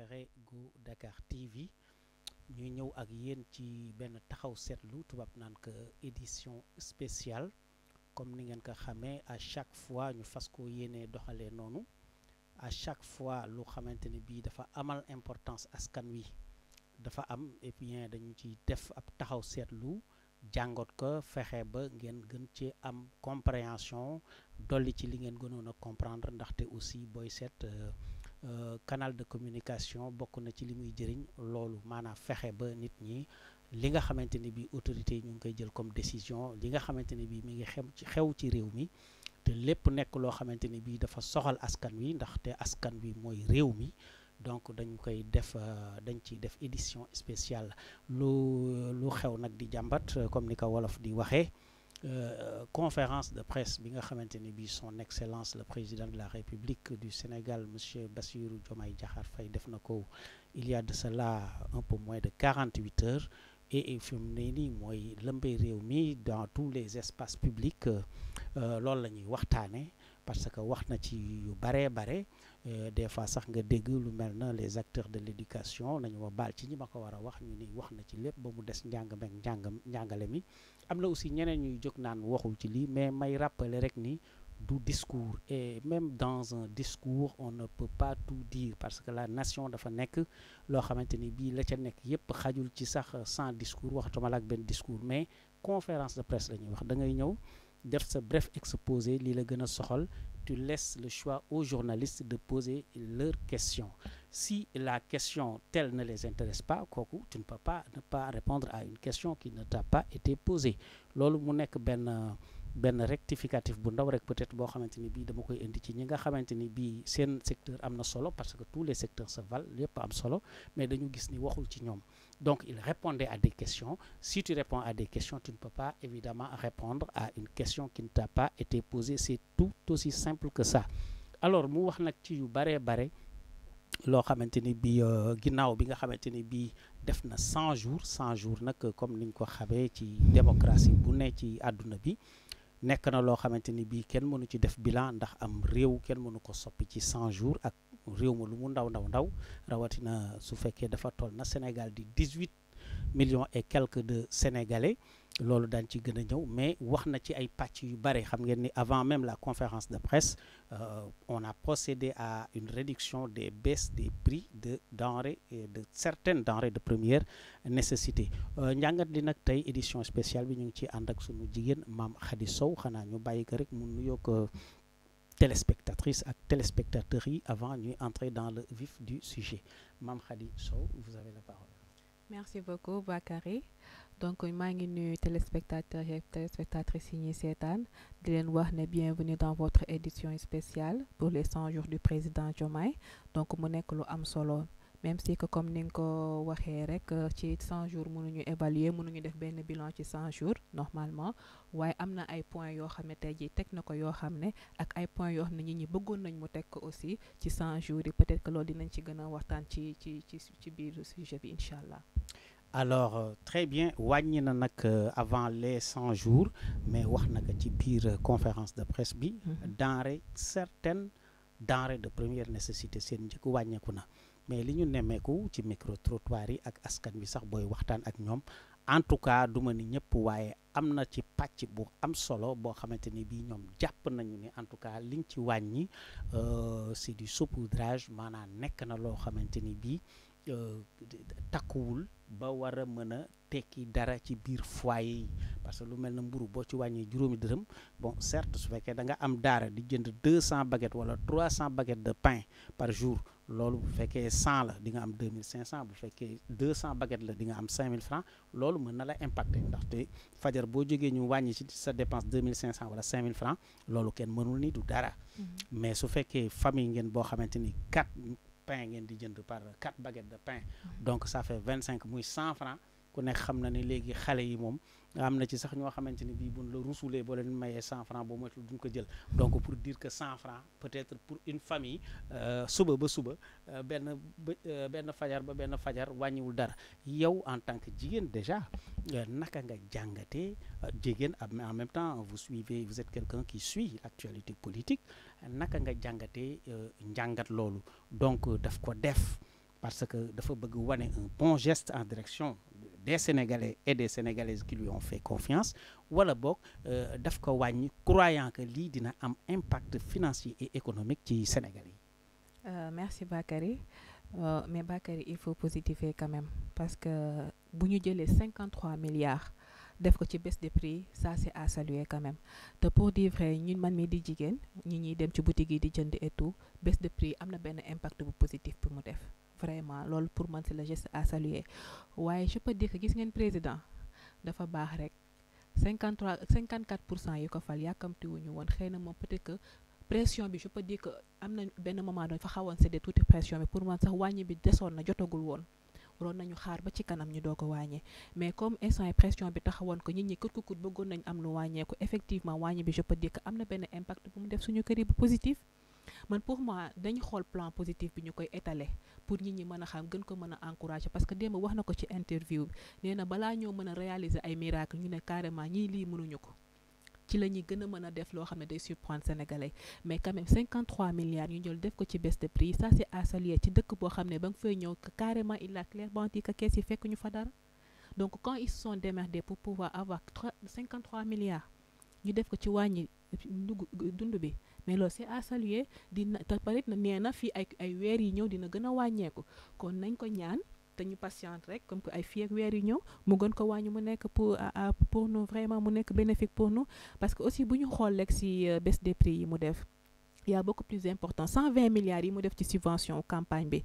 préféré Go Dakar TV ñu ñëw ak yéen ci benn taxaw seetlu tubaab naan ko édition spéciale comme ni ngeen ko xamee à chaque fois ñu fas ko yéenee doxalee noonu à chaque fois lu xamante ni bii dafa amal importance askan wi dafa am et bien dañu ci def ab taxaw seetlu jàngot ko fexe ba ngeen gën cee am compréhension dolli ci li ngeen gënoon a comprendre ndaxte aussi booy seet canal de communication bokk na ci li muy jëriñ loolu maanaam fexe ba nit ñi li nga xamante ni bii autorités yi ñu ngi koy jël comme décision li nga xamante ni bii mi ngi xew ci réew mi te lépp nekk loo xamante ni bii dafa soxal askan wi ndaxte askan wi mooy réew mi donc dañ koy def dañ ciy def édition spéciale lu xew nag di jàmbat comme ni ko wolof di waxee conférence de presse bi nga xamante ni bii son excellence le président de la république du Sénégal monsieur Bassirou Diomaye Diakhar Faye def na ko il y a de cela un peu moins de 48 heures et fi mu ne nii mooy lëmbee réew mi dans tous les espaces publics loolu la ñuy waxtaane parce que wax na ci yu bare des fois sax nga dégg lu mel na les acteurs de l'éducation nañu ma baal ci ñi ma ko war a wax ñu ni wax na ci lépp ba mu des njàngale mi am na aussi ñeneen ñuy jóg naan waxul ci lii mais may rappeler rek ni du discours et même dans un discours on ne peut pas tout dire parce que la nation dafa nekk loo xamante ni bii la ca nekk yépp xajul ci sax sans discours waxatuma la ak benn discours mais conférence de presse la ñuy wax da ngay ñëw def sa bref exposé lii la gën a soxal tu laisses le choix aux journalistes de poser leurs questions si la question telle ne les intéresse pas kooku tu ne peux pas ne pas répondre à une question qui ne t'a pas été posée loolu mu nekk benn rectificatif bu ndaw rek peut-être boo xamante ni bii dama koy indi ci ñi nga xamante ni bii seen secteur am na solo parce que tous les secteurs se valent yépp am solo mais dañu gis ni waxul ci ñoom donc il répondait à des questions si tu réponds à des questions tu ne peux pas évidemment répondre à une question qui ne t'a pas été posée c'est tout aussi simple que ça alors mu wax nag ci yu bare loo xamante ni bii ginnaaw bi nga xamante ni bii def na 100 jours nag comme niñ ko xamee ci démocratie bu ne ci àdduna bi nekk na loo xamante ni bii kenn mënu ci def bilan ndax am réew kenn mënu ko soppi ci 100 jours ak réew ma lu mu ndaw rawatina su fekkee dafa toll na Sénégal di 18 millions et quelques de Sénégalais loolu daan ci gën a ñëw mais wax na ci ay pàcc yu bare xam ngeen ni avant même la conférence de presse on a procédé à une réduction des baisses des prix de denrées et de certaines denrées de première nécessité njàngat li nag tey édition spéciale bi ñu ngi ciy ànd ak sunu jigéen Mame Khady Sow xanaa ñu bàyyi ko rek mu nuyoo ko téléspectatrices ak téléspectateurs yi avant ñuy entrer dans le vif du sujet Mame Khady Sow vous avez la parole. Merci beaucoup Bakary donc maa ngi nuyu téléspectateurs et téléspectatrices yi ñuy seetaan di leen wax ne bienvenue dans votre édition spéciale pour les 100 jours du président Diomaye donc mu nekk lu am solo même si que comme ni nga ko waxee rek ci 100 jours mënuñu évaluer mënuñu def benn bilan ci 100 jours normalement waaye am na ay points yoo xam ne tey jii teg na ko yoo xam ne ak ay points yoo xam ne nit ñi bëggoon nañ mu teg ko aussi ci 100 jours yi peut-être que loolu dinañ ci gën a waxtaan ci biir sujet bi incha allah. alors très bien wàññi na nag avant les 100 jours mais wax na ko ci biir conférence de presse bi certaines denrées de première nécessité seen njëkk wàññeeku na mais li ñu nemmeeku ci micro trottoir yi ak askan bi sax booy waxtaan ak ñoom en tout cas duma ni ñëpp waaye am na ci pàcc bu am solo boo xamante ni bii ñoom jàpp nañu ni en tout cas liñ ci wàññi c'est du saupoudrage maanaam nekk na loo xamante ni bii takkuwul ba war a mën a tekki dara ci biir foyer yi parce que lu mel na mburu boo ci wàññi juróomi dërëm bon certes su fekkee da nga am daara di jënd 200 baguettes wala 300 baguettes de pain par jour loolu bu fekkee 100 la di nga am 2500 bu fekkee 200 baguettes la di nga am 5000 francs loolu mën na la impacter ndaxte fajar boo jógee ñu wàññi ci sa dépense 2500 wala 5000 francs loolu kenn mënul ni du dara mais su fekkee famille ngeen boo xamante ni 4 pain ngeen di jënd par 4 baguettes de pain donc ça fait 25 muy 100 francs ku nekk xam na ne léegi xale yi moom am na ci sax ñoo xamante ni bii buñ la rusulee boo leen mayee 100 francs boo moytul duñ ko jël donc pour dire que 100 francs peut-être pour une famille suba ba suba benn fajar ba benn fajar wàññiwul dara yow en tant que jigéen déjà naka nga jàngatee jigéen en même temps vous êtes quelqu'un qui suit l'actualité politique naka nga jàngatee njàngat loolu donc daf ko def parce que dafa bëgg wane un bon geste en direction des Sénégalais et des Sénégalaises qui lui ont fait confiance wala boog daf ko wàññi croyant que lii dina am impact financier et économique ci Sénégalais yi. Merci Bakary. Mais Bakary, il faut positiver quand même parce que bu ñu jëlee 53 milliards def ko ci baisse des prix ça c'est à saluer quand même te pour dire vrai ñun man mii di jigéen ñuy dem ci boutique yi di jënd et tout baisse de prix am na benn impact bu positif pour mu def vraiment loolu pour man c'est le geste à saluer waaye je peux dire que gis ngeen président dafa baax rek 54% yi ko fal yàkkamti wuñu woon xëy na moom peut-être que pression bi je peux dire que am na benn moment doon fa xawoon cédé tuuti pression bi pour man sax wàññi bi desoon na jotagul woon waroon nañu xaar ba ci kanam ñu doo ko wàññee mais comme instant yi pression bi taxawoon ko nit ñi kut bëggoon nañ am lu wàññeeku effectivement wàññi bi je peux dire que am na benn impact bu mu def suñu kër yi bu positif man pour moi dañu xool plan positif bi ñu koy étaler pour nit ñi mën a xam gën ko mën a encourager parce que démb wax na ko ci interview bi nee na balaa ñoo mën a réaliser ay miracles ñu ne carrément ñii lii mënuñu ko ci la ñuy gën a mën a def loo xam ne day surprendre sénégalais mais quand même 53 milliards ñu jël def ko ci baisse de prix ça c'est à saluer ci dëkk boo xam ne ba nga fay ñëw carrément il a clairement dit que kees yi fekk ñu fa dara donc quand ils se sont démerdés pour pouvoir avoir 53 milliards ñu def ko ci wàññi dund bi mais loolu c'est à saluer dina te parit na nee na fii ay weer yi ñëw dina gën a wàññeeku kon nañ ko ñaan te ñu patiente rek comme que ay fii ak weer yi ñëw mu gën ko wàññi mu nekk pour nous vraiment mu nekk bénéfique pour nous parce que aussi bu ñu xool rek si baisse des prix yi mu def il y a beaucoup plus important 120 milliards yi mu def ci subvention campagne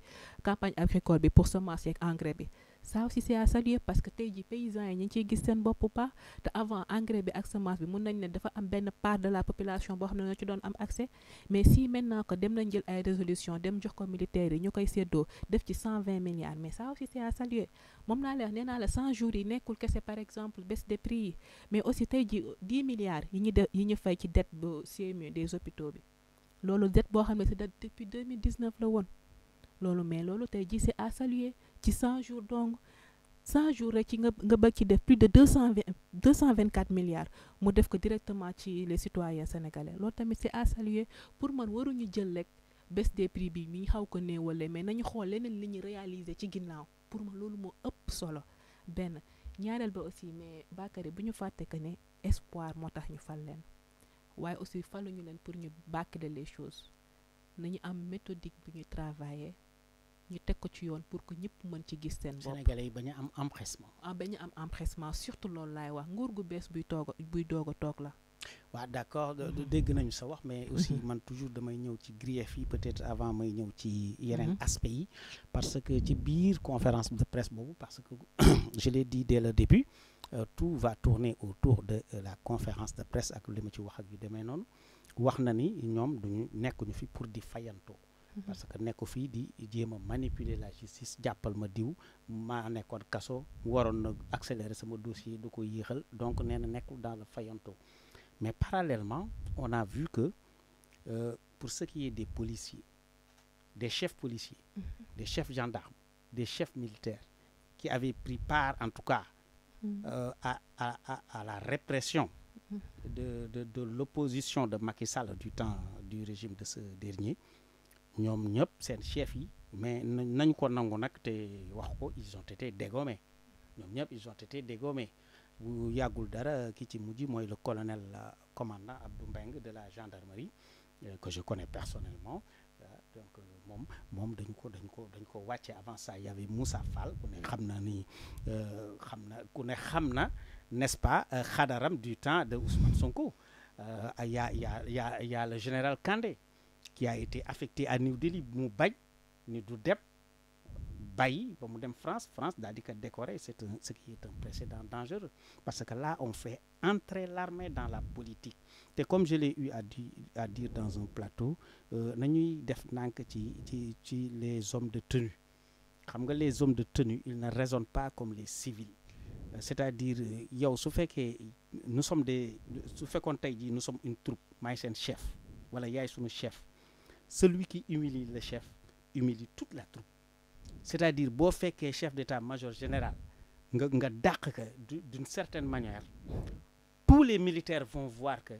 agricole bi pour semence yeeg engrais bi ça aussi c'est à saluer parce que tey ji paysans yi ñu ngi ciy gis seen bopp pas te avant engrais bi ak semence bi mun nañ ne dafa am benn part de la population boo xam ne ñoo ci doon am accès mais si maintenant que dem nañ jël ay résolution dem jox ko militaires yi ñu koy séddoo def ci 120 milliards mais ça aussi c'est à saluer moom naa leex nee naa la 100 jours yi nekkul kese par exemple baisse des prix yi mais aussi tey ji 10 milliards yi ñu fay ci dette bu CMU des hôpitaux bi loolu dette boo xam ne c'est depuis 2019 la woon loolu mais loolu tey ji c'est à saluer ci 100 jours donc 100 jours rek ci nga bëgg ci def plus de 224 milliards mu def ko directement ci les citoyens sénégalais loolu tamit c'est à saluer pour man waruñu jël rek baisse des prix bi mi xaw ko néewale mais nañu xool leneen li ñu réaliser ci ginnaaw pour man loolu moo ëpp solo benn ñaareel ba aussi mais Bakary bu ñu fàtte que ne espoir moo tax ñu fal leen waaye aussi faluñu leen pour ñu bâcler les choses nañu am méthodique bu ñu travailler ñu teg ko ci yoon pour que ñëpp mën ci gis seen bopp. Sénégalais yi bañ a am empressement. bañ a am empressement surtout loolu laay wax nguur gu bees buy doog a toog la. waaw d'accord dégg nañu sa wax mais aussi man toujours damay ñëw ci grief yi peut-être avant may ñëw ci yeneen aspects yi parce que ci biir conférence de presse boobu parce que je l'ai dit dès le début tout va tourner autour de la conférence de presse ak li ma ci wax ak yu demee noonu wax na ni ñoom duñu nekkuñu fi pour di fayantoo parce que nekku fii di jéem a manipuler la justice jàppal ma diw maa nekkoon kaso waroon na accélérer sama dossier du ko yéexal donc nee na nekkul dans le fayantoo mais parallèlement on a vu que pour ce qui est des policiers des chefs policiers des chefs gendarmes des chefs militaires qui avaient pris part en tout cas à la répression de l'opposition de Macky Sall du temps du régime de ce dernier ñoom ñëpp seen chef yi mais nañ ko nangu nag te wax ko ils ont été dégommés ñoom ñëpp ils ont été dégommés bu yàggul dara ki ci mujj mooy le colonel commandant Abdou Mbengue de la gendarmerie que je connais personnellement donc moom dañ ko wàcce avant ça il y avait Moussa Fall ku ne xam na n'est-ce pas xadaram du temps de Ousmane Sonko il y a le général Kandé qui a été affecté à New Delhi mu bañ ni du deb bàyyi ba mu dem France daal di ko décorer ce qui est un précédent dangereux parce que là on fait entrer l'armée dans la politique te comme je l'ai eu à dire dans un plateau nañuy def nànk ci les hommes de tenue xam nga les hommes de tenue ils ne raisonnent pas comme les civils c'est-à-dire yow su fekkee su fekkoon tey jii nous sommes une troupe maay seen chef wala yaay suñu chef celui qui humilie le chef humilie toute la troupe c'est-à-dire boo fekkee chef d'état-major général nga dàq ka d'une certaine manière tous les militaires vont voir que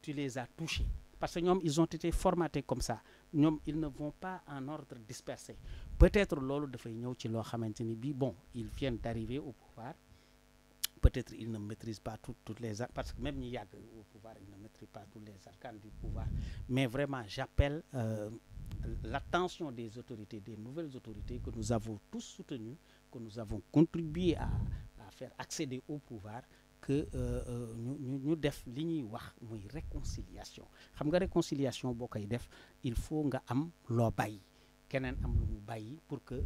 tu les as touchés parce que ñoom ils ont été formatés comme ça ñoom ils ne vont pas en ordre dispersé peut-être loolu dafay ñëw ci loo xamante ni bii bon ils viennent d'arriver au pouvoir. Peut-être ils ne maîtrisent pas toutes les parce que même ñi yàgg au pouvoir ils ne maîtrisent pas tous les arcanes du pouvoir, mais vraiment j'appelle l'attention des autorités, des nouvelles autorités que nous avons tous soutenues, que nous avons contribué à faire accéder au pouvoir, que ñu def li ñuy wax muy réconciliation. Xam nga réconciliation boo koy def il faut nga am loo bàyyi keneen am lu mu bàyyi pour que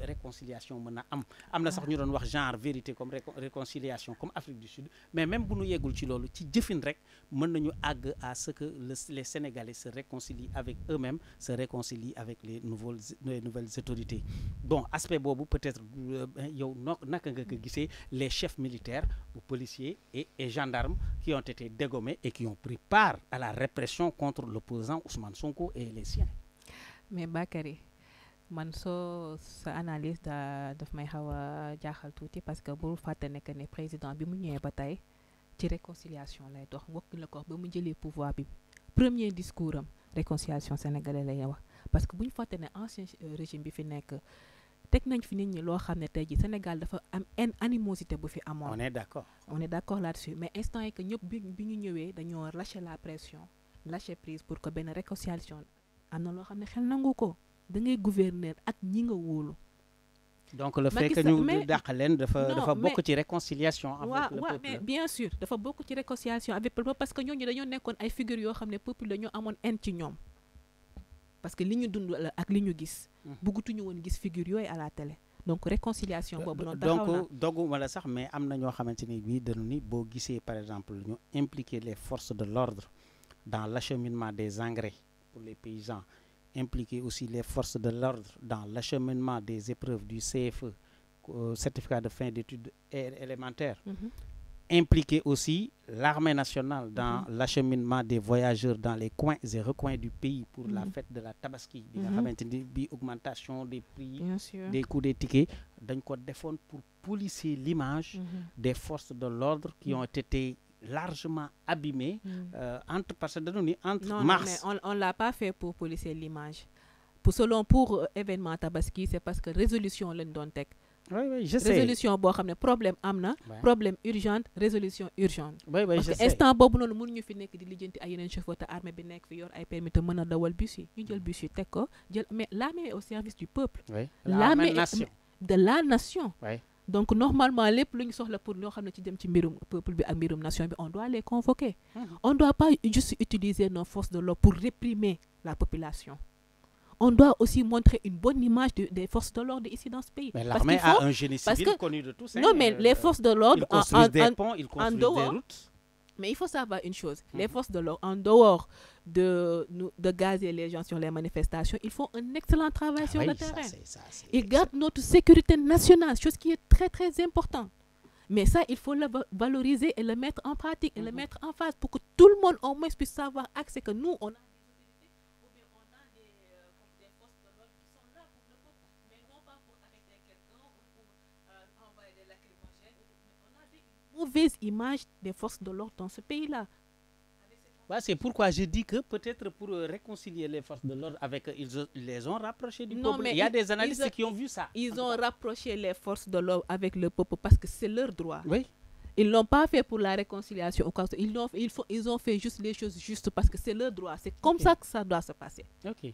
réconciliation mën a am na sax ñu doon wax genre vérité comme réconciliation comme Afrique du Sud, mais même bu ñu yeggul ci loolu ci jëfin rek mën nañu àgg à ce que les Sénégalais se réconcilient avec eux-mêmes, se réconcilient avec les nouvelles autorités. Bon aspect boobu peut-être yow naka nga ko gisee les chefs militaires ou policiers et gendarmes qui ont été dégommés et qui ont pris part à la répression contre l'opposant Ousmane Sonko et les siens. Mais Bakary man sa analyse daf may xaw a jaaxal tuuti parce que bul fàtte ne que ne président bi mu ñëwee ba tey ci réconciliation lay dox wokk la ko wax ba mu jëlee pouvoir bi premier discours am réconciliation sénégalais lay wax parce que bu ñu fàtte ne ancien régime bi fi nekk teg nañ fi nit ñi loo xam ne tey ji Sénégal dafa am animosité bu fi amoon. On est d'accord là-dessus, mais instant yi que ñëpp bi ñu ñëwee dañoo lâcher la pression lâcher prise pour que benn réconciliation am na loo xam ne xel nangu ko da ngay gouverner ak ñi nga wóolu. Donc le fait que ñu dàq leen dafa bokk ci réconciliation avec le peuple. Mais bien sûr dafa bokk ci réconciliation avec le peuple parce que ñooñu dañoo nekkoon ay figures yoo xam ne peuple dañoo amoon haine ci ñoom parce que li ñu dund ak li ñu gis bëggatuñu woon gis figure yooyu à la télé. Donc réconciliation boobu noonu taxaw na donc dogu wala sax mais am na ñoo xamante ni bii dañu ni boo gisee par exemple ñu impliquer les forces de l'ordre dans l'acheminement des engrais pour les paysans, impliquer aussi les forces de l'ordre dans l'acheminement des épreuves du CFE, certificat de fin d'études élémentaires, impliquer aussi l'armée nationale dans l'acheminement des voyageurs dans les coins et recoins du pays pour la fête de la Tabaski, bi nga xamante ni bi augmentation des prix, des coûts des tickets, dañ ko defoon pour polisser l'image des forces de l'ordre qui ont été largement abîmées entre mars. Mais on l'a pas fait pour polisser l'image. Pour événement Tabaski, c'est parce que résolution lañ doon teg. Oui, je sais. Résolution boo xam ne problème am na. Problème urgente résolution urgente. Oui, parce que instant boobu noonu mënuñu fi nekk di lijjanti ay yeneen chauffeur te armée bi nekk fi yor ay permis te mën a dawal bus yi ñu jël bus yi teg ko jël mais l'armée est au service du peuple. L'armée de la nation. Donc normalement lépp lu ñu soxla pour ñoo xam ne ci dem ci mbirum peuple bi ak mbirum nation bi on doit les convoquer. On doit pas juste utiliser nos forces de l'ordre pour réprimer la population. On doit aussi montrer une bonne image des forces de l'ordre ici dans ce pays. Mais l'armée a un génie civil connu de tous. Non, mais les forces de l'ordre... Ils construisent des ponts, ils construisent des routes. Mais il faut savoir une chose. Les forces de l'ordre, en dehors de gazer les gens sur les manifestations, ils font un excellent travail sur le terrain. Ils gardent notre sécurité nationale, chose qui est très, très importante. Mais ça, il faut le valoriser et le mettre en pratique et le mettre en phase pour que tout le monde au moins puisse savoir accès que nous, on a mauvaise image des forces de l'ordre dans ce pays-là. C'est pourquoi je dis que peut-être pour réconcilier les forces de l'ordre avec eux, ils les ont rapprochés du peuple. Il y a des analystes qui ont vu ça. Ils ont rapproché les forces de l'ordre avec le peuple parce que c'est leur droit. Oui. Ils ne l'ont pas fait pour la réconciliation. Ils ont fait juste les choses justes parce que c'est leur droit. C'est comme ça que ça doit se passer. Ok.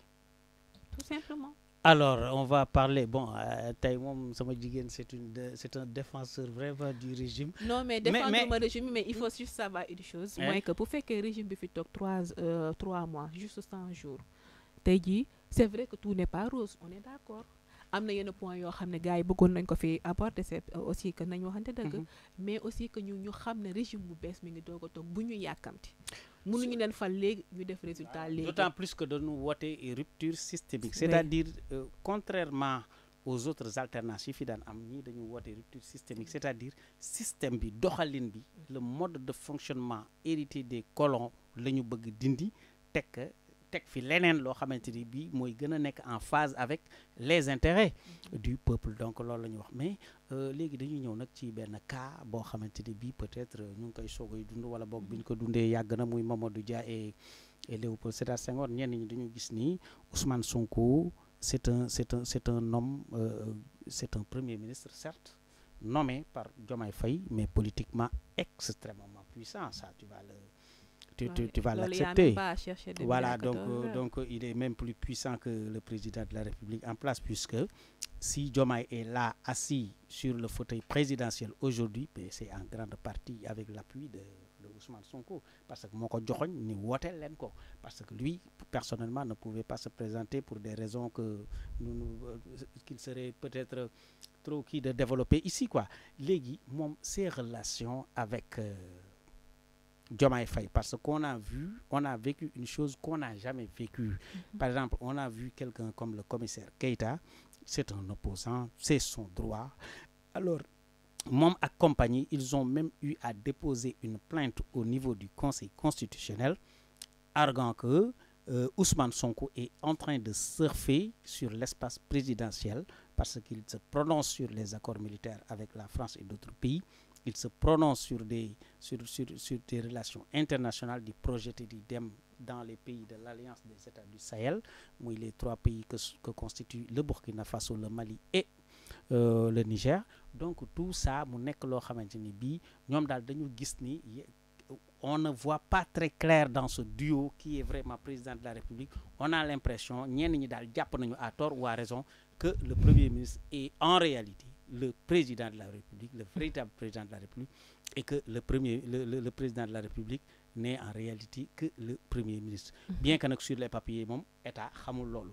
Tout simplement. Alors, on va parler, bon, Taïmom c'est un défenseur vraiment du régime. Non, mais défendre le régime, mais il faut juste savoir une chose. Moi, que pour faire que le régime fait 3 mois, juste 100 jours, c'est vrai que tout n'est pas rose, on est d'accord. Am na yenn point yoo xam ne gars yi bëggoon nañ ko fi apporter c'est aussi que nañ waxante dëgg mais aussi que ñu xam ne régime bu bees mi ngi doog a toog bu ñu yàkkamti mënuñu leen fal léegi ñu def résultat léegi. D'autant plus que dañu woote rupture systémique, c'est-à-dire contrairement aux autres alternances yi fi daan am ñii dañu woote rupture systémique, c'est-à-dire système bi doxalin bi le mode de fonctionnement hérité des colons la ñu bëgg dindi teg fi leneen loo xamante ni bii mooy gën a nekk en phase avec les intérêts du peuple. Donc loolu la ñu wax mais léegi dañuy ñëw nag ci benn cas boo xamante ni bii peut-être ñu ngi koy soogay dund wala boog bi ñu ko dundee yàgg na muy Mamadou Dia et Léopold Sédar Senghor. Ñenn ñi dañu gis ni Ousmane Sonko c'est un homme, c'est un premier ministre, certes, nommé par Diomaye Faye, mais politiquement extrêmement puissant. Ça, tu vas tu vas l'accepter. Voilà, donc il est même plus puissant que le président de la République en place, puisque si Diomaye est là, assis sur le fauteuil présidentiel aujourd'hui, c'est en grande partie avec l'appui de Ousmane Sonko, parce que moko joxogn ni wotel len ko, parce que lui personnellement ne pouvait pas se présenter pour des raisons que qu'il serait peut-être trop qui de développer ici quoi. Légui mom ses relations avec Diomaye Faye, parce qu'on a vécu une chose qu'on n'a jamais vécue. Par exemple, on a vu quelqu'un comme le commissaire Keïta, c'est un opposant, c'est son droit. Alors, Mom et compagnie, ils ont même eu à déposer une plainte au niveau du Conseil constitutionnel, arguant que Ousmane Sonko est en train de surfer sur l'espace présidentiel parce qu'il se prononce sur les accords militaires avec la France et d'autres pays. Il se prononce sur des relations internationales, du projet d'IDEM dans les pays de l'Alliance des États du Sahel, où les 3 pays que constituent le Burkina Faso, le Mali et le Niger. Donc tout ça, on ne voit pas très clair dans ce duo qui est vraiment président de la République. On a l'impression, à tort ou à raison, que le Premier ministre est en réalité le président de la République, le véritable président de la République, et que le président de la République n'est en réalité que le Premier ministre. Bien que sur les papiers, l'État xamul lolu.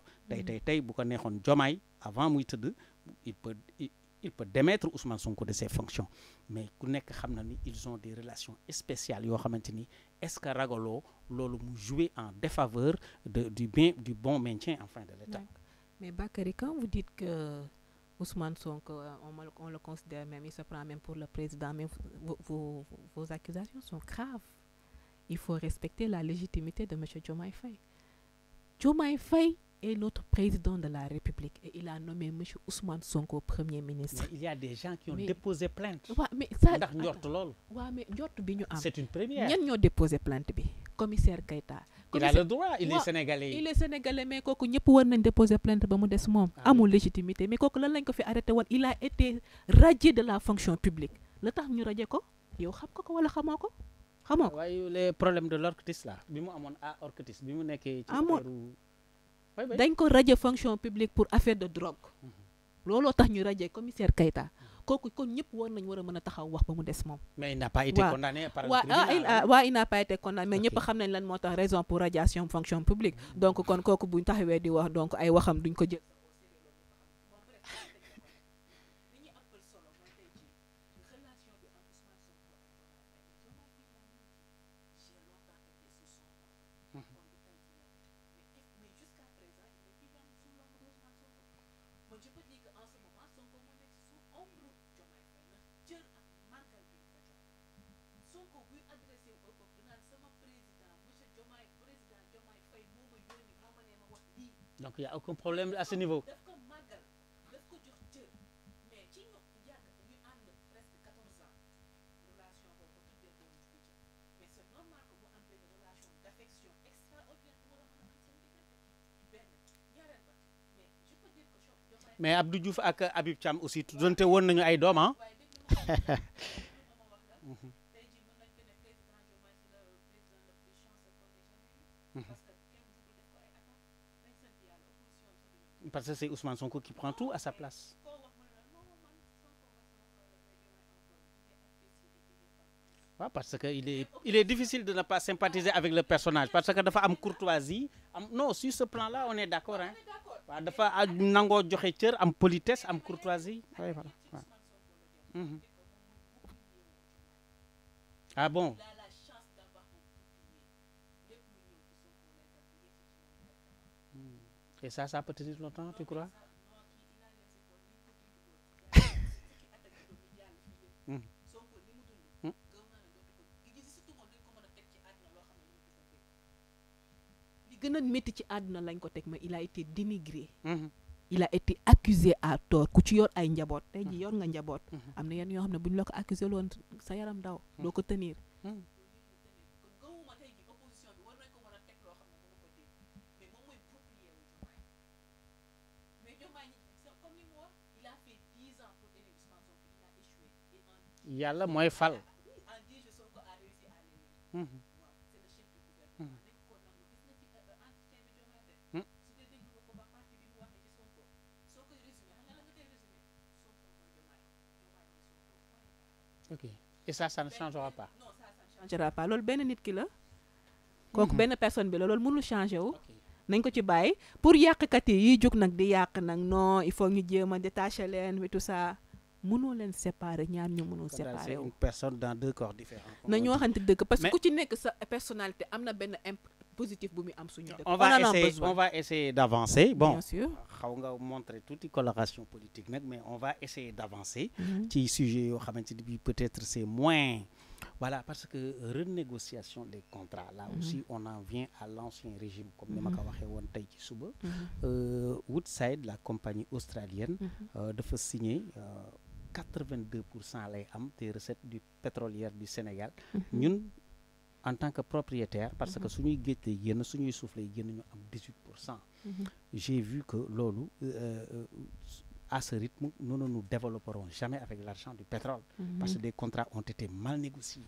Tay bu ko neexon Diomaye avant muy teud, il peut démettre Ousmane Sonko de ses fonctions. Mais ku nek xamna ni ils ont des relations spéciales yo xamanteni est-ce que ragolo lolu mu jouer en défaveur du bon maintien enfin de l'État. Mais Bakary, quand vous dites que Ousmane Sonko, on le considère même, il se prend même pour le président, mais vos accusations sont graves. Il faut respecter la légitimité de M. Diomaye Faye. Diomaye Faye est notre président de la République et il a nommé M. Ousmane Sonko Premier ministre. Mais il y a des gens qui ont déposé plainte. Ouais, mais ça, c'est une première. Ñan ñoo déposé plainte bi? Commissaire Keïta. Il a le droit, il est sénégalais. Il est sénégalais, mais kooku ñëpp war nañ déposer plainte ba mu des moom. Amul légitimité, mais kooku lan lañ ko fi arrêté woon, il a été radié de la fonction publique. La tax ñu radié ko, yow xam ko wala xamoo ko? Xamoo ko? Waaye les problèmes de l'ORCTIS là, bi mu amoon à ORCTIS, bi mu nekkee ci affaire dañ ko radié fonction publique pour affaire de drogue. Looloo tax ñu radié commissaire Keïta. Kooku kon ñëpp war nañ war a mën a taxaw wax ba mu des moom. Mais il n'a pas été condamné par le tribunal. Il n'a pas été condamné, mais ñëpp xam nañ lan moo tax raison pour radiation fonction publique. Donc kon kooku buñ taxawee di wax donc ay waxam duñ ko jël. Donc il n'y a aucun problème à ce niveau. Mais Abdou Diouf ak Habib Thiam aussi donte woon nañu ay doom ah. Parce que c'est Ousmane Sonko qui prend tout à sa place. Ouais, parce qu'il est difficile de ne pas sympathiser avec le personnage. Parce que dafa am courtoisie. Non, sur ce plan-là, on est d'accord. Hein? Dafa nango joxe cër, am politesse, am courtoisie. Ouais, voilà. Ouais. Ah bon? Et ça peut tenir longtemps, tu crois? Gën a métti ci àdduna lañ ko teg, mais il a été dénigré. Il a été accusé à tort. Ku ci yor ay njaboot tey ji yor nga njaboot. Am na yenn yoo xam ne bu ñu la ko accusé loon sa yaram daw doo ko tenir. yàlla mooy fal. ok et ça ne changera pas. non ça ne changera pas loolu benn nit ki la. kooku benn personne bi la loolu mënul changer wu. nañ ko ci bàyyi pour yàqkat yi yiy jóg nag di yàq nag non il faut ñu jéem a détacher leen et tout ça mënoo leen séparer ñaar ñu mënul séparer wu. une personne dans deux corps différents. na ñu waxante dëgg parce que ku ci nekk sa personnalité am na benn positif bu muy am suñu dëkk. on va essayer d'avancer bon bien sûr xaw nga montrer tuuti coloration politique nag mais on va essayer d'avancer. ci sujet yoo xamante ni bi peut-être c'est moins. Voilà, parce que renégociation des contrats, là aussi, on en vient à l'ancien régime, comme nous l'avons dit. Woodside, la compagnie australienne, de signer 82% des recettes du pétrolière du Sénégal. Nous, en tant que propriétaire, parce que si nous avons soufflé, nous avons 18%. J'ai vu que lolo, à ce rythme, nous ne nous développerons jamais avec l'argent du pétrole, parce que des contrats ont été mal négociés.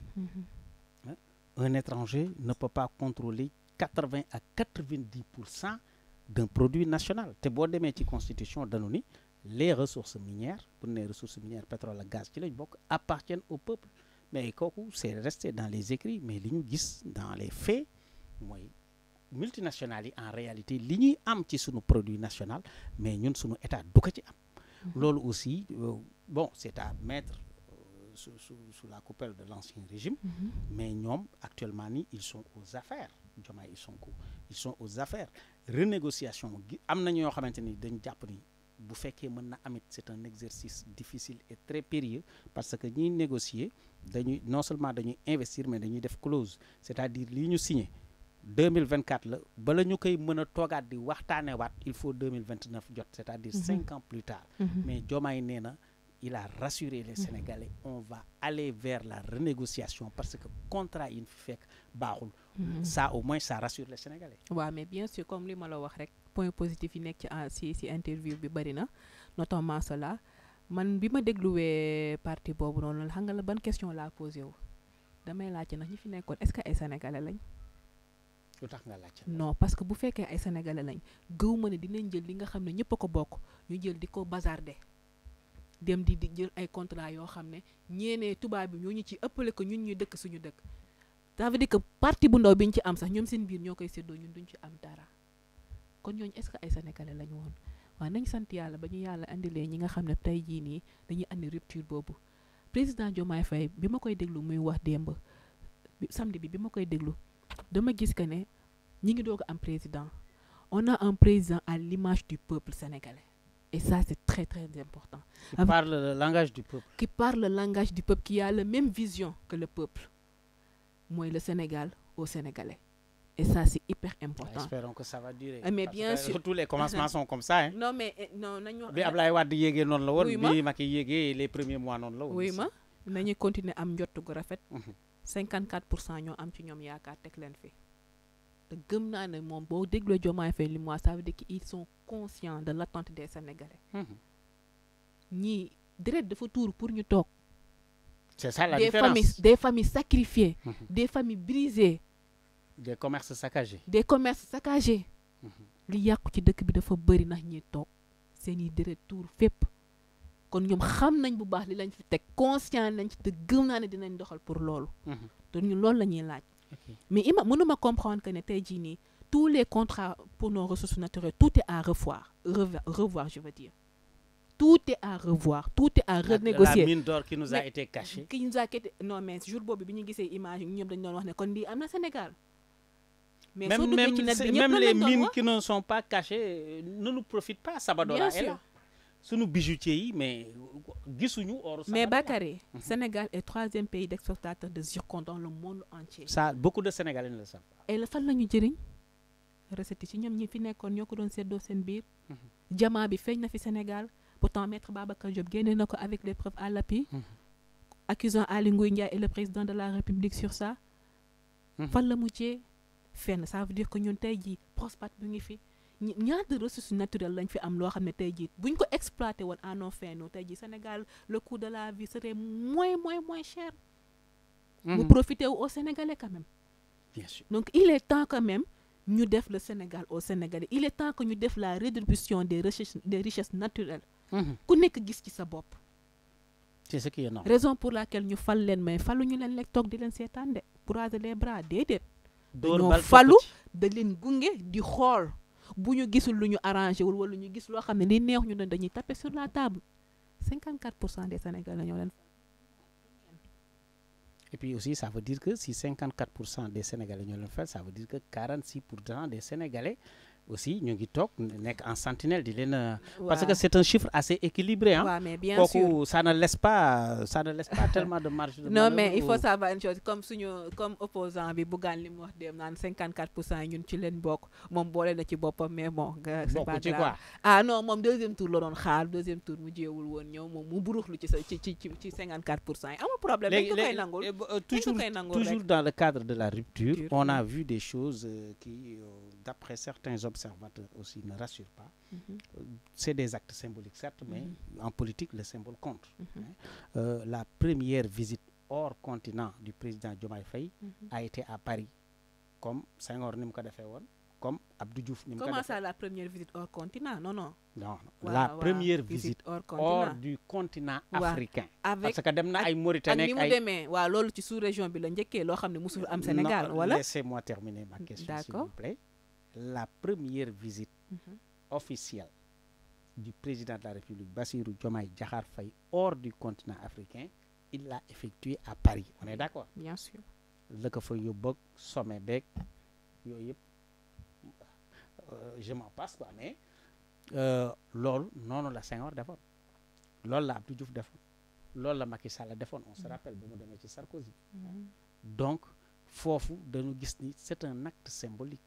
Un étranger ne peut pas contrôler 80 à 90% d'un produit national. C'est bon de mettre constitution d'Anouni, les ressources minières, pour les ressources minières, pétrole, gaz, appartiennent au peuple. Mais c'est resté dans les écrits, mais dans les faits, multinationales en réalité, l'Union am ci sunu produit national, mais ñun sunu état du ko ci am. Lolo aussi, bon, c'est à mettre sous la coupelle de l'ancien régime, mais ñoom actuellement ils sont aux affaires. Ils sont aux affaires. Renégociation, amna ñoo xamanteni dañ japp ni bu fekkee mën na amit c'est un exercice difficile et très périlleux parce que ñi négocier dañuy non seulement dañuy investir mais dañuy def clause, c'est-à-dire li ñu signé 2024 la bala ñu koy mën a toogaat di waxtaane waat il faut 2029 jot, c'est-à-dire 5 ans plus tard. Mais Diomaye nee na il a rassuré les Sénégalais, on va aller vers la renégociation parce que contrat yi fi fekk baaxul. Ça au moins ça rassure les Sénégalais. Ouais, mais bien sûr comme li ma la wax rek point positif yi nekk ci interview bi bari na, notamment cela man bi ma dégluwee parti boobu noonu xam nga la ban question laa posé wu damay laajte nag ñi fi nekkoon est-ce que ay Sénégalais lañ. lu tax nga laajte. non parce que bu fekkee ay Sénégalais lañ gëw ma ne dinañ jël li nga xam ne ñëpp a ko bokk ñu jël di ko bazarder dem di jël ay contrat yoo xam ne ñeenee tubaab bi ñoo ñu ci ëppale ko ñun ñu dëkk suñu dëkk. ça veut dire que parti bu ndaw bi ñu ci am sax ñoom seen biir ñoo koy séddoo ñun duñ ci am dara kon ñooñu est-ce que ay Sénégalais lañ woon waaw nañ sant yàlla ba ñu yàlla andilee ñi nga xam ne tey jii nii dañuy andi rupture boobu président Diomaye Faye bi ma koy déglu muy wax démb samedi bi ma koy déglu dama gis que ne ñi ngi doog am président on a un président à l'image du peuple sénégalais et ça c'est très très important. Qui parle le langage du peuple. Qui parle le langage du peuple, qui a la même vision que le peuple. Moi le Sénégal aux Sénégalais. Et ça c'est hyper important. Espérons que ça va durer. Mais bien sûr. Tous les commencements sont comme ça. Hein. Non mais non bi Ablaye Wade yégué non la won, bi Macky yégué les premiers mois non la won. Oui ma nañu continuer am njott gu rafet. 54% ñoo am ci ñoom yaakaar teg leen fi. te gëm naa ne moom boo dégloo Diomaye Faye li moi ça veut dire qu'ils sont conscients de l'attente des Sénégalais. ñii deret dafa tuur pour ñu toog. C'est ça la différence. Des familles sacrifiées, des familles brisées. Des commerces saccagés. Des commerces saccagés. li yàqu ci dëkk bi dafa bëri ndax ñi toog seen i deret tuur fépp kon ñoom xam nañ bu baax li lañ fi teg conscient nañ ci te gëm naa ne dinañ doxal pour loolu. te ñun loolu la ñuy laaj. Mais mënuma comprendre que ne tey jii nii tous les contrats pour nos ressources naturelles tout est à revoir je veux dire. Tout est à revoir, tout est à renégocier. La mine d'or qui nous a été cachée. Qui nous a été non mais jour boobu bi ñu gisee image ñoom dañu doon wax ne kon lii am na Sénégal. Mais même les mines qui ne sont pas cachées ne nous profitent pas. Sabodala est là. Sous nos bijoutiers yi mais gisuñu or. Mais Bakary, Sénégal est 3e pays d'exportateur de zircon dans le monde entier. Ça beaucoup de Sénégalais ne le savent pas. Et la fan lañu jëriñ recette ci ñoom ñi fi nekkoon ñoo ko doon seddoo seen biir. Diamant bi feeñ na fi Sénégal. Pourtant, Maître Babacar Diop gagne avec les preuves à l'appui, accusant Ali Ngouille Ndiaye et le président de la République sur ça. Fan la mujjee fenn ça veut dire que ñun tey jii Prospat bu ngi fi ñaata ressources naturelles lañ fi am loo xam ne tey jii buñ ko exploité woon à nos fins tey jii Sénégal le coût de la vie serait moins cher. mu profiter au Sénégalais quand même. Bien sûr. Donc il est temps quand même ñu def le Sénégal au Sénégalais il est temps que ñu def la redistribution des richesses naturelles. ku nekk gis ci sa bopp. c'est ce qui est normal. raison pour laquelle ñu fal leen mais faluñu leen lekk toog di leen seetaan de croiser les bras déedéet. dañoo falu da leen gunge di xool bu ñu gisul lu ñu arrangé wul wala ñu gis loo xam ne li neex ñu ne dañuy taper sur la table 54% des Sénégalais ñoo leen. Et puis aussi, ça veut dire que si 54% des Sénégalais ñoo leen fal, ça veut dire que 46% des Sénégalais aussi ñu ngi toog nekk en sentinelle di leen. parce que c'est un chiffre assez équilibré hein. Ouais, mais bien sûr ça ne laisse pas tellement de marge de non mais il faut savoir une chose comme opposant bi Bougane li mu wax dem naan 54% yi ñun ci leen bokk moom boole na ci boppam mais bon. c'est pas grave ah non moom deuxième tour la doon xaar deuxième tour mu jéewul woon ñëw moom mu buruxlu ci 54% yi amul problème. dañ ko koy nangul toujours dans le cadre de la rupture. On a vu des choses qui d'après certains observateurs aussi ne rassurent pas. C'est des actes symboliques certes, mais en politique le symbole compte. La première visite hors continent du président Diomaye Faye a été à Paris, comme Senghor ni mu ko defee woon, comme Abdou Diouf ni mu ko defee. Comment ça la première visite hors continent? Non. La première visite hors du continent africain. Parce que dem na ay Mauritanie ak ni mu demee waaw loolu ci sous-région bi la njëkkee loo xam ne musul am Sénégal wala. Laissez-moi terminer ma question s'il vous plaît. La première visite officielle du président de la République, Bassirou Diomaye Diakhar Faye, hors du continent africain, il l'a effectué à Paris. On est d'accord? Bien sûr. Le ko fa yóbbu sommet beeg yooyu yëpp je m'en passe quoi mais loolu noonu la Senghor defoon loolu la Abdou Diouf defoon loolu la Macky Sall defoon on se rappelle bu mu demee ci Sarkozy. Donc foofu dañu gis ni c'est un acte symbolique.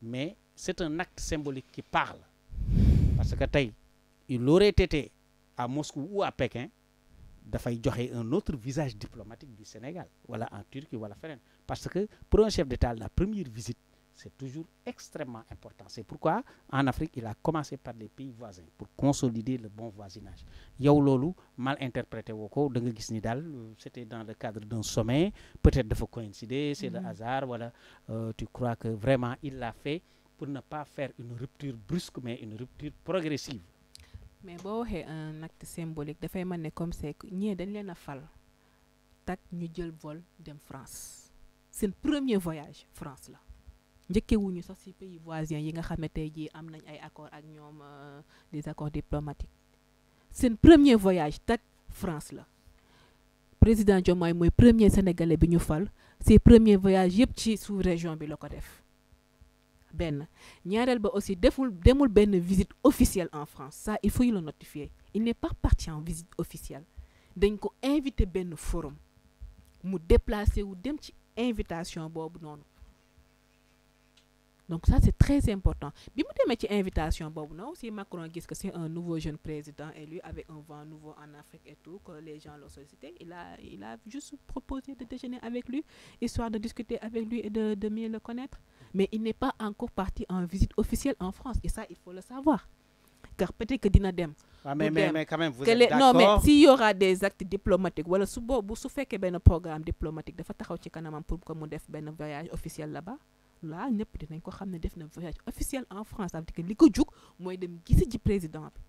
Mais c'est un acte symbolique qui parle. Parce que tey il aurait été à Moscou ou à Pékin dafay joxe un autre visage diplomatique du Sénégal wala en Turquie wala feneen parce que pour un chef d'État la première visite c'est toujours extrêmement important. C'est pourquoi en Afrique il a commencé par les pays voisins pour consolider le bon voisinage. Yow loolu mal interprété woo ko da nga gis ni daal c'était dans le cadre d'un sommet peut-être dafa coïncider c'est le hasard wala tu crois que vraiment il l'a fait pour ne pas faire une rupture brusque mais une rupture progressive. Mais boo waxee un acte symbolique dafay mel ne comme c'est que ñii dañ leen a fal tak ñu jël vol dem France seen premier voyage France la. njëkkewuñu sax ci pays voisins yi nga xam ne tey jii am nañ ay accords ak ñoom des accords diplomatiques seen premier voyage tak France la président Diomaye mooy premier sénégalais bi ñu fal ses premiers voyages yëpp ci sous-région bi la ko def benn ñaareel ba aussi demul benn visite officielle en France ça il faut le notifier il n'est pas parti en visite officielle dañ ko invité benn forum mu déplacé wu dem ci invitation boobu noonu. Donc ça c'est très important bi mu demee ci invitation boobu na aussi Macron gis que c'est un nouveau jeune président élu avec un vent nouveau en Afrique et tout que les gens l'ont sollicité il a juste proposé de déjeuner avec lui histoire de discuter avec lui et de mieux le connaître mais il n'est pas encore parti en visite officielle en France et ça il faut le savoir car peut-être que dina dem. mais quand même vous êtes d'accord. Non mais s'il y aura des actes diplomatiques wala su boobu su fekkee benn programme diplomatique dafa taxaw ci kanamam pour que mu def benn voyage officiel là-bas. Là ñëpp dinañ ko xam ne def na voyage officiel en France ça veut dire que li ko jug mooy dem gisi ji président bi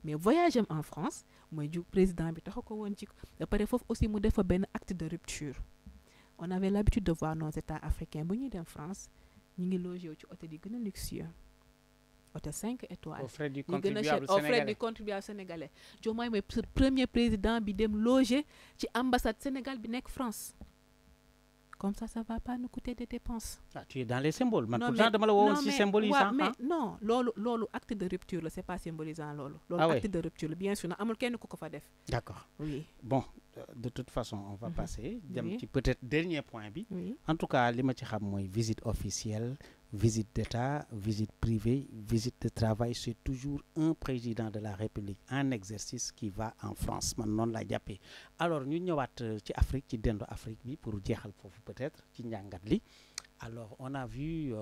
mais voyage am en France mooy jug président bi taxu ko woon ci ba pare foofu aussi mu def fa benn acte de rupture on avait l'habitude de voir nos états africains bu ñuy dem France ñu ngi logé wu ci hôtel yi gën a luxueux hôtel 5 étoiles au frais du ñu gën a cher au frais du contribuable sénégalais Diomaye mooy premier président bi dem logé ci ambassade Sénégal bi nekk France. Comme ça va pas nous coûter des dépenses. Ah, tu es dans les symboles. Man, pourtant, dama la woon si symbolisant. Mais non, loolu acte de rupture là, c'est pas symbolisant loolu. Loolu acte de rupture là, bien sûr na amul kenn ku ko fa def. D'accord. Oui. Bon, de toute façon, on va passer dem ci peut-être dernier point bi. Oui. En tout cas, li ma ci xam mooy visite officielle, visite d'État, visite privée, visite de travail, c'est toujours un président de la République en exercice qui va en France. Man noonu laa jàppee. Alors ñu ñëwaat ci Afrique ci dendu Afrique bi pour jeexal foofu peut-être ci njàngat li. Alors on a vu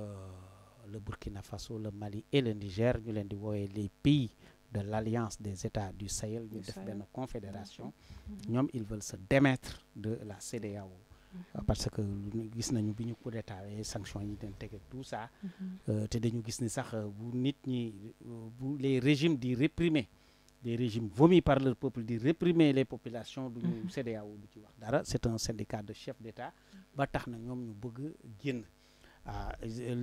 le Burkina Faso, le Mali et le Niger ñu leen di woowee les pays de l'Alliance des États du Sahel ñu def benn confédération ñoom ils veulent se démettre de la CEDEAO parce que gis nañu bi ñu coup d'état sanctions yi dañ tege tout ça te dañu gis ni sax bu nit ñi bu les régimes di réprimer des régimes vomis par leur peuple di réprimer les populations duñu CEDEAO du ci wax dara c'est un syndicat de chefs d'État ba tax na ñoom ñu bëgg génn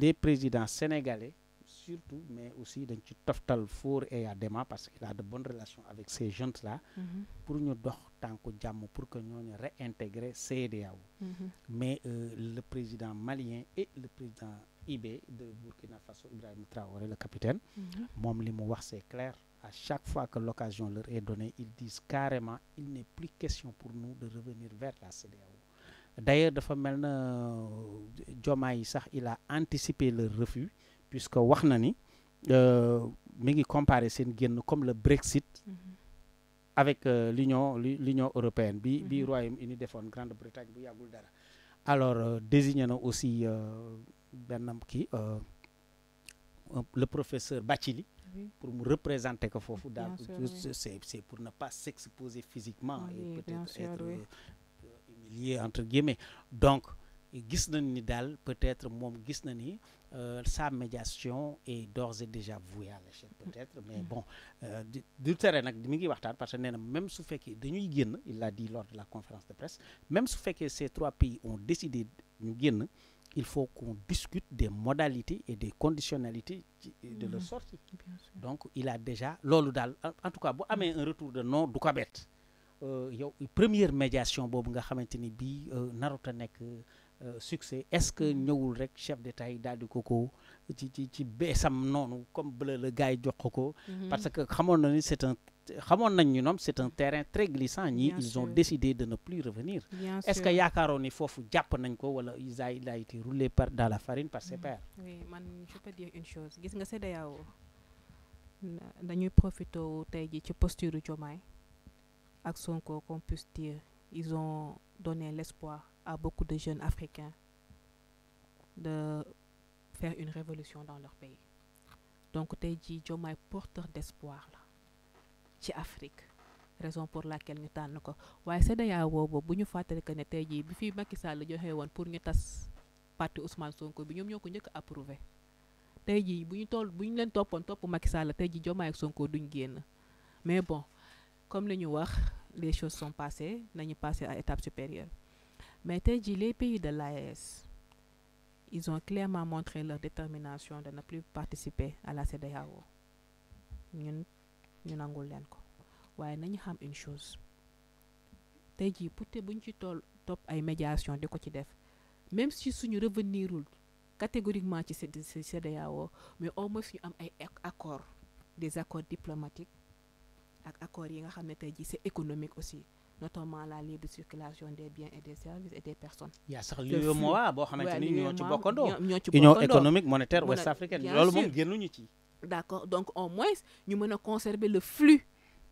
les présidents sénégalais surtout mais aussi dañ ci toftal Faure et Adema parce qu'il a de bonnes relations avec ces jeunes là pour ñu dox tànku jàmm pour que ñooñu réintégrer CEDEAO mais le président malien et le président IB de Burkina Faso Ibrahima Traoré le capitaine moom li mu wax c'est clair à chaque fois que l'occasion leur est donnée ils disent carrément il n'est plus question pour nous de revenir vers la CEDEAO d'ailleurs dafa mel na Diomaye sax il a anticipé leur refus puisque wax na ni mi ngi comparer seen génn comme le Brexit avec l'Union européenne bi Royaume-Uni defoon Grande-Bretagne bu yàggul dara alors désigné na aussi benn kii le professeur Bathily pour mu représenter ko foofu daal c'est pour ne pas s'exposer physiquement et peut-être être humilié entre guillemets donc gis nañ ni daal peut-être moom gis na ni sa médiation est d'ores et déjà vouée à l'échec peut-être mais bon du tere nag mi ngi waxtaan parce que nee na même su fekkee dañuy génn il l'a dit lors de la conférence de presse même su fekkee ces trois pays ont décidé ñu génn il faut qu'on discute des modalités et des conditionnalités de leur sortie donc il a déjà loolu daal en tout cas bu amee un retour de non du ko bett yow première médiation boobu nga xamante ni bii narut a nekk succès est-ce que ñëwul rek chef d'État yi daal di ko ci beesam noonu comme bleu le gars yi jox ko parce que xamoon na ni xamoon nañ ñu ñoom c'est un terrain très glissant ñii ils ont décidé de ne plus revenir est-ce que yaakaaroon ni foofu jàpp nañ ko wala il a été roulé dans la farine par ses pairs oui man je peux dire une chose gis nga CEDEAO dañuy profité tey ji ci posture Diomaye ak Sonko qu'on puisse dire ils ont donné l'espoir à beaucoup de jeunes africains de faire une révolution dans leur pays donc tey jii Diomaye porteur d'espoir la ci Afrique raison pour laquelle ñu tànn ko waaye CEDEAO boobu bu ñu fàttali que ne tey jii bi fi Macky Sall joxe woon pour ñu tas parti Ousmane Sonko bi ñoom ñoo ko njëkk a approuvé tey jii bu ñu leen toppoon topp Macky Sall tey jii Diomaye ak Sonko duñ génn mais bon comme li ñu wax les choses sont passées nañu passer à étape supérieure mais tey jii les pays de l'AES ils ont clairement montré leur détermination de ne plus participer à la CEDEAO ñu nangul leen ko waaye nañu xam une chose tey jii pour te buñ ci topp ay médiation di ko ci def même si suñu revenirul catégoriquement ci CEDEAO mais au moins ñu am ay accords des accords diplomatiques ak accords yi nga xam ne tey jii c'est économique aussi notamment la libre circulation des biens et des services et des personnes. yaa sax l'UEMOA boo xamante ni ñoo ci bokkandoo Union économique monétaire ouest africaine loolu moom génnuñu ci. d'accord donc au moins ñu mën a conserver le flux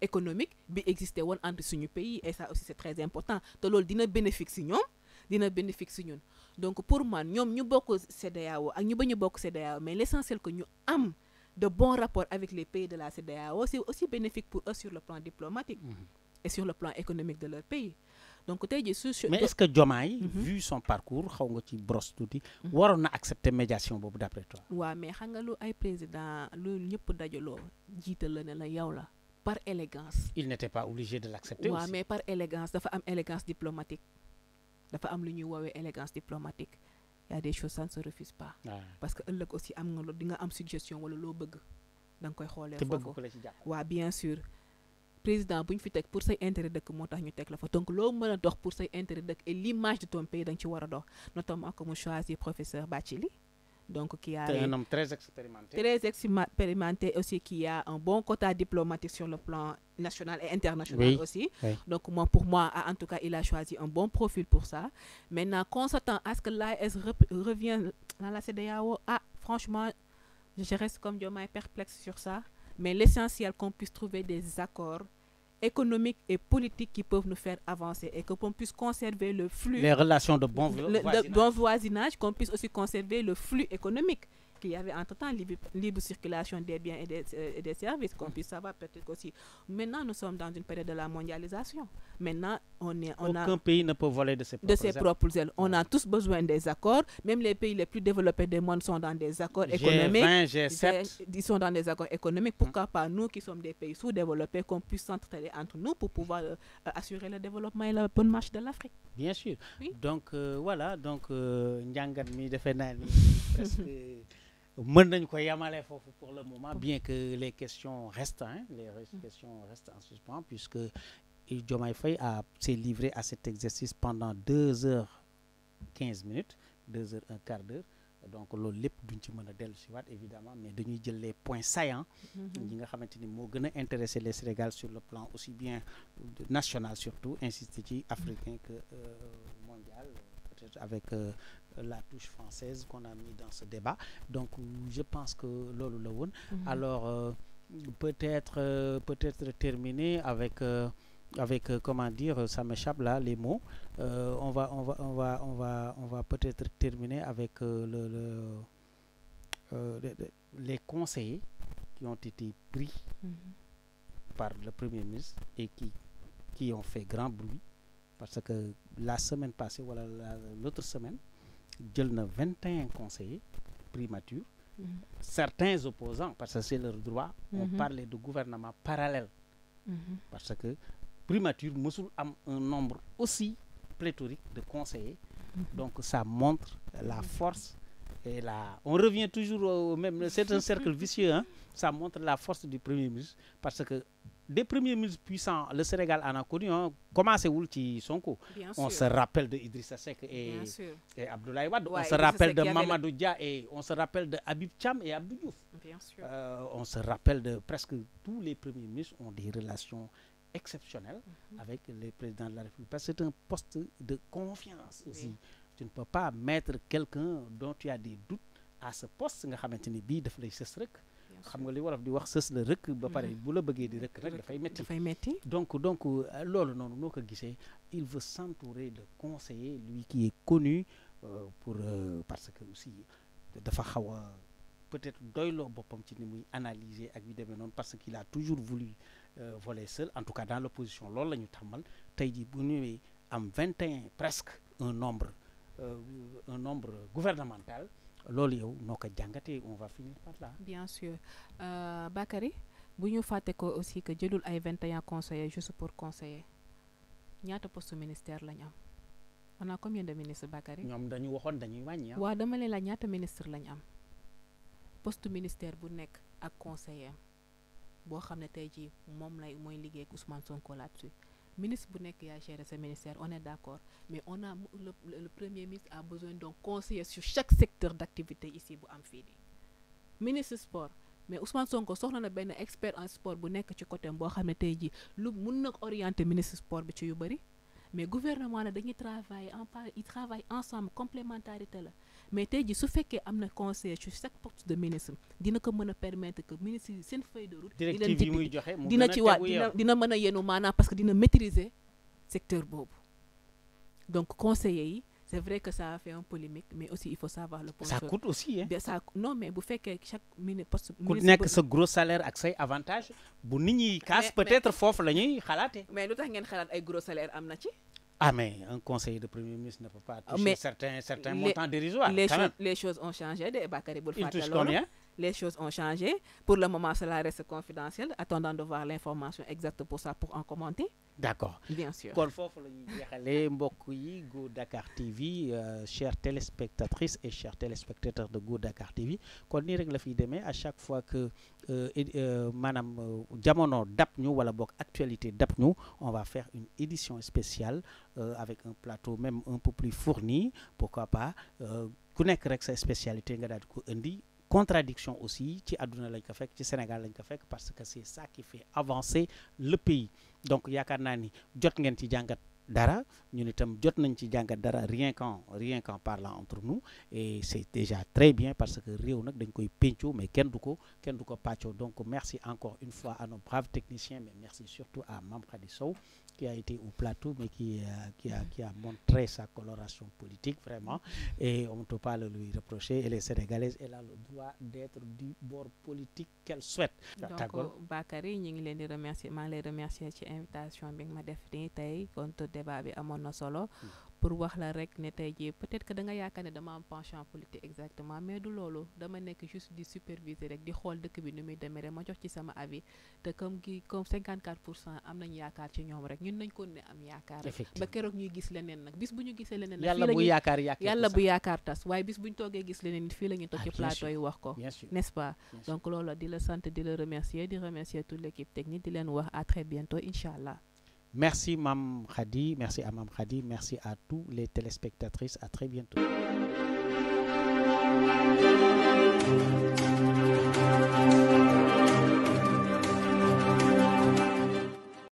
économique bi existé woon entre suñu pays et ça aussi c'est très important te loolu dina bénéfique si ñoom dina bénéfique si ñun donc pour man ñoom ñu bokk CEDEAO ak ñu bañ a bokk CEDEAO mais l'essentiel que ñu am de bons rapports avec les pays de la CEDEAO c'est aussi bénéfique pour eux sur le plan diplomatique et sur le plan économique de leur pays donc tey jii mais est-ce que Diomaye vu son parcours xaw nga ci brosse tuuti waroon na accepter médiation boobu d'après toi waaw mais xam nga lu ay président lu ñëpp dajaloo jiital la ne la yow la par élégance il n'était pas obligé de l'accepter waaw aussi mais par élégance dafa am élégance diplomatique dafa am lu ñuy woowee élégance diplomatique y a des choses ça ne se refuse pas parce que ëllëg aussi am nga di nga am suggestion wala loo bëgg da nga koy xoolee foofu waaw bien sûr président bu ñu fi teg pour say intérêt dëkk moo tax ñu teg la fa donc loo mën a dox pour say intérêt dëkk et l'image de ton pays da nga ci war a dox notamment comme choisir professeur Bathily donc qui a un homme très expérimenté aussi qui a un bon quota diplomatique sur le plan national et international aussi donc moi pour moi en tout cas il a choisi un bon profil pour ça maintenant constatant à ce que l'AES revient dans la CEDEAO franchement je reste comme Diomaye perplexe sur ça mais l'essentiel qu'on puisse trouver des accords économiques et politiques qui peuvent nous faire avancer et qu'on puisse conserver le flux les relations de bon voisinage qu'on puisse aussi conserver le flux économique qu'il y avait entre-temps libre circulation des biens et des services, qu'on puisse savoir peut-être aussi. Maintenant, nous sommes dans une période de la mondialisation. Maintenant, aucun pays ne peut voler de ses propres ailes. On a tous besoin des accords. Même les pays les plus développés du monde sont dans des accords économiques. G20, G7. Ils sont dans des accords économiques. Pourquoi pas nous qui sommes des pays sous-développés, qu'on puisse s'entraider entre nous pour pouvoir assurer le développement et la bonne marche de l'Afrique. Bien sûr. Oui? Donc, voilà. Donc, njàngat mi defe naa ni presque mën nañu ko yamale foofu pour le moment, bien que les questions restent, questions restent en suspens, puisque Diomaye Faye s'est livré à cet exercice pendant 2h15, 2h un quart d'heure. Donc loolu lépp duñ ci mën a dellu si waat évidemment, mais dañuy jël les points saillants yi nga xamante ni moo gën a intéresser les Sénégal sur le plan aussi bien national, surtout insister ci africain que mondial, peut-être avec la touche française qu'on a mis dans ce débat. Donc je pense que loolu la woon. Alors peut-être terminer avec comment dire, ça m'échappe là les mots. On va peut-être terminer avec les conseillers qui ont été pris par le Premier ministre et qui ont fait grand bruit, parce que la semaine passée, voilà, l'autre semaine, jël na 21 conseillers primature. Certains opposants, parce que c'est leur droit, ont parlé de gouvernement parallèle, parce que primature mësul am un nombre aussi pléthorique de conseillers. Donc ça montre la force et on revient toujours au même, c'est un cercle vicieux, ça montre la force du Premier ministre, parce que des premiers ministres puissants, le Sénégal en a connu, commencé wul ci Sonko. On se rappelle de Idrissa Seck et Abdoulaye Wade, on se rappelle de Mamadou Dia et on se rappelle de Habib Thiam et Abdou Diouf. Bien sûr. On se rappelle de presque tous les premiers ministres ont des relations exceptionnel avec les présidents de la République, parce que c'est un poste de confiance aussi. Tu ne peux pas mettre quelqu'un dont tu as des doutes à ce poste nga xamante ni bii daf lay sës rek. xam nga li wolof di wax sës la rek ba pare bu la bëggee di rek dafay metti. Donc loolu noonu noo ko gisee, il veut s'entourer de conseillers, lui qui est connu parce que aussi dafa xaw a peut-être doyloo boppam ci ni muy analyser ak yu demee noonu, parce qu'il a toujours voulu voler seul, en tout cas dans l'opposition. Loolu la ñu tàmmal. Tey jii bu ñëwee am 21 presque un nombre gouvernemental, loolu yow noo ko jàngatee? On va finir par là. Bien sûr. Bakary, bu ñu fàtte ko aussi que jëlul ay 21 conseillers juste pour conseiller. Ñaata poste ministère lañ am? On a combien de ministres, Bakary? ñoom dañu waxoon dañuy wàññi. Waaw, dama leen la ñaata ministre lañ am? Poste ministère bu nekk ak conseiller boo xam ne tey jii moom mooy liggéey ak Ousmane Sonko là-dessus. Ministre bu nekk yaa gérer sa ministère, on est d'accord, mais on a le premier ministre a besoin d'un conseiller sur chaque secteur d'activité ici bu am fii nii. Ministre sport, mais Ousmane Sonko soxla na benn expert en sport bu nekk ci côté boo xam ne tey jii lu mun na orienter ministre sport bi ci yu bëri, mais gouvernement la dañuy ils travaillent ensemble, complémentarité la. Mais tey jii su fekkee am na conseiller sur chaque poste de ministre, dina ko mën a permettre que ministre yi seen feuille de route directive yi muy joxe mu dina ci dina mën a yenu maanaam, parce que dina maîtriser secteur boobu. Donc conseiller yi, c'est vrai que ça a fait un polémique, mais aussi il faut savoir le point. Ça coûte aussi, non, mais bu fekkee chaque poste ku nekk sa gros salaire ak say avantage, bu nit ñi kaas peut-être foofu la ñuy xalaatee. Mais lu tax ngeen xalaat ay gros salaire am na ci? Ah, mais un conseiller de premier ministre ne peut pas toucher certains montants dérisoires. Les choses ont changé, Bakary Boul. Il touche combien? Les choses ont changé. Pour le moment, cela reste confidentiel, attendant de voir l'information exacte pour ça, pour en commenter. D'accord. Bien sûr. Kon foofu la ñuy jeexalee mbokk yi Go Dakar TV, chères téléspectatrices et chers téléspectateurs de Go Dakar TV. Kon nii rek la fiy demee à chaque fois que maanaam jamono dab ñu wala boog actualité dab ñu, on va faire une édition spéciale avec un plateau même un peu plus fourni, pourquoi pas ku nekk rek sa spécialité nga daal di ko indi. Contradiction aussi, ci àdduna lañ ko fekk, ci Sénégal lañ ko fekk, parce que c'est ça qui fait avancer le pays. Donc yaakaar naa ni jot ngeen ci jàngat dara, ñun itam jot nañ ci jàngat dara, rien qu'en parlant entre nous, et c'est déjà très bien, parce que réew nag dañ koy pencoo, mais kenn du ko pàccoo. Donc merci encore une fois à nos braves techniciens, mais merci surtout à Mame Khady Sow qui a été au plateau, mais qui a montré sa coloration politique, vraiment. Et on ne peut pas le lui reprocher. Et les Sénégalaises, elle a le droit d'être du bord politique qu'elle souhaite. Donc Bakary ñu ngi leen di remercier maa ngi lay remercier ci invitation bi nga ma def nii tey contre débat bi amoon na solo. Pour wax la rek ne tey jii peut-être que da nga yaakaar ne dama am penchant politique exactement mais du loolu dama nekk juste di superviser rek di xool dëkk bi ni muy demee rek ma jox ci sama avis te comme 54% am nañ yaakaar ci ñoom rek ñun nañ ko ne am yaakaar rek ba keroog ñuy gis leneen nag bis bu ñu gisee leneen nag yàlla bu yaakaar tas waaye bis bu ñu toogee gis leneen nit fii la ñuy toog ci plateau yi wax ko n'est-ce pas donc loolu di la sant di la remercier di remercier toute l'équipe technique di leen wax à très bientôt inch'Allah. Merci Mam Khady, merci à Mam Khady, merci à tous les téléspectatrices, à très bientôt.